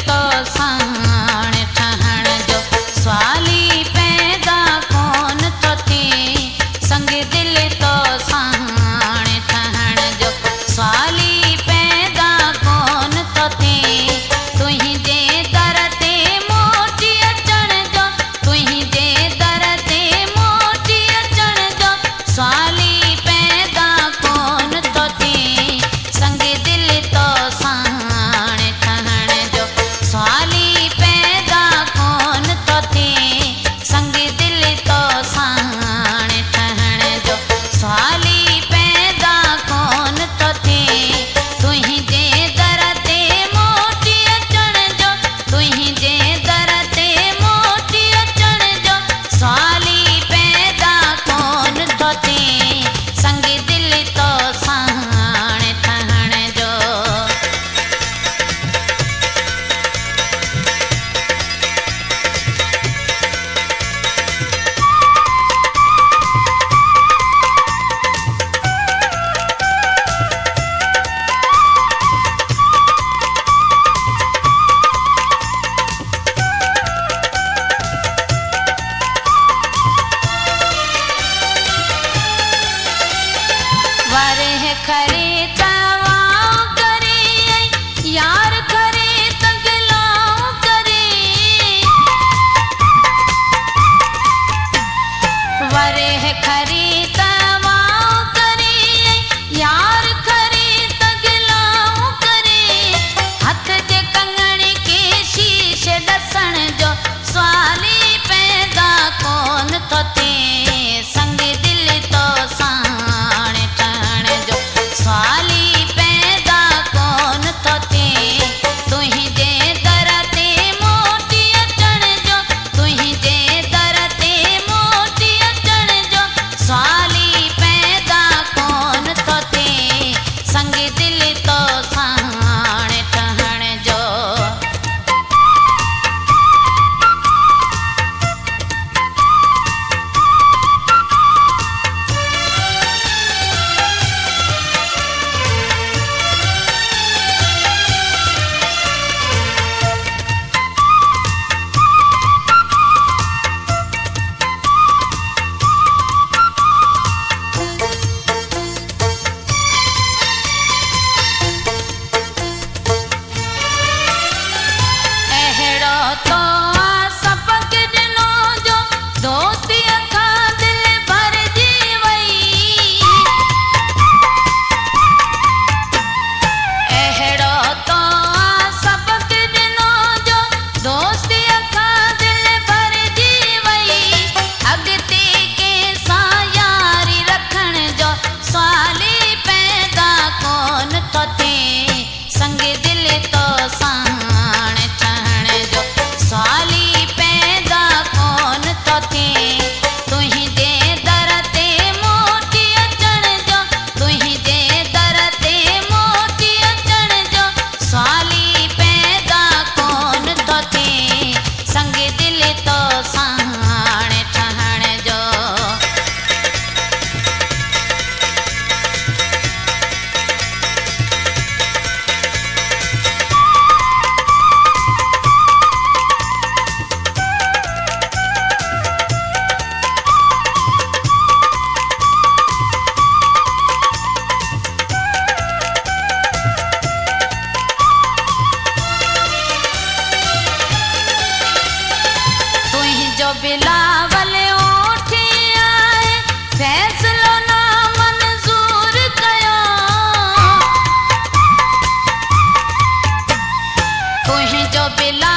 तो साण ठहण जो सवाली पैदा कोन तो थिए संग दिल तो साण ठहण जो सवाली पैदा कोन तो थिए तुंहिंजे दर ते मोटी अचण जो तुंहिंजे दर ते मोटी अचण जो सवाली पैदा कोन तो थिए संग दिल तो साण ठहण जो सवाली पैदा कोन तो थिए संग दिल तो साण ठहण जो सवाली पैदा कोन तो थिए तुंहिंजे दर ते मोटी अचण जो तुंहिंजे दर ते मोटी अचण जो सवाली पैदा कोन तो थिए संग दिल तो साण ठहण जो वरह करे तवाओ करे यार करे तगलाओ करे वरह करे तवाओ करे यार करे तगलाओ करे हथ जे कंगण के शीश ॾसण जो सवाली पैदा कोन तो थिए संग दिल तो साण ठहण जो सवाली पैदा कोन तो थिए तुंहिंजे दर ते मोटी अचण जो तुंहिंजे दर ते मोटी अचण जो सवाली पैदा कोन तो थिए संग दिल तो साण ठहण जो अहिड़ो तो आ सबक ॾिनो जो दोस्तीअ खां दिल भरिजी वई अहिड़ो तो आ सबक ॾिनो जो दोस्तीअ खां दिल भरिजी वई अॻिते कंहिंसां यारी रखण जो सवाली पैदा कोन तो थिए संग दिल तो साण ठहण जो सवाली पैदा कोन तो थिए तुंहिंजे दर ते मोटी अचण जो तुंहिंजे दर ते मोटी अचण जो सवाली पैदा कोन तो थिए संग दिल तो साण ठहण जो तुंहिंजो बिलावल ओठी आए फैसलो ना मंज़ूर कयो तुंहिंजो बिलावल